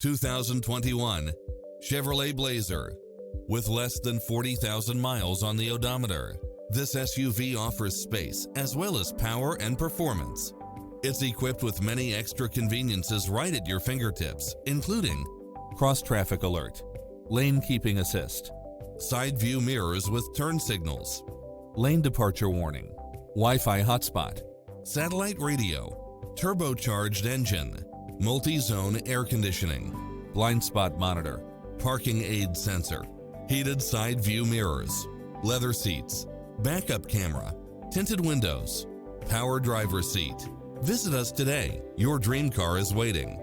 2021 Chevrolet Blazer. With less than 40,000 miles on the odometer, this SUV offers space as well as power and performance. It's equipped with many extra conveniences right at your fingertips, including cross-traffic alert, lane keeping assist, side view mirrors with turn signals, lane departure warning, Wi-Fi hotspot, satellite radio, turbocharged engine, multi-zone air conditioning, blind spot monitor, parking aid sensor, heated side view mirrors, leather seats, backup camera, tinted windows, power driver seat. Visit us today. Your dream car is waiting.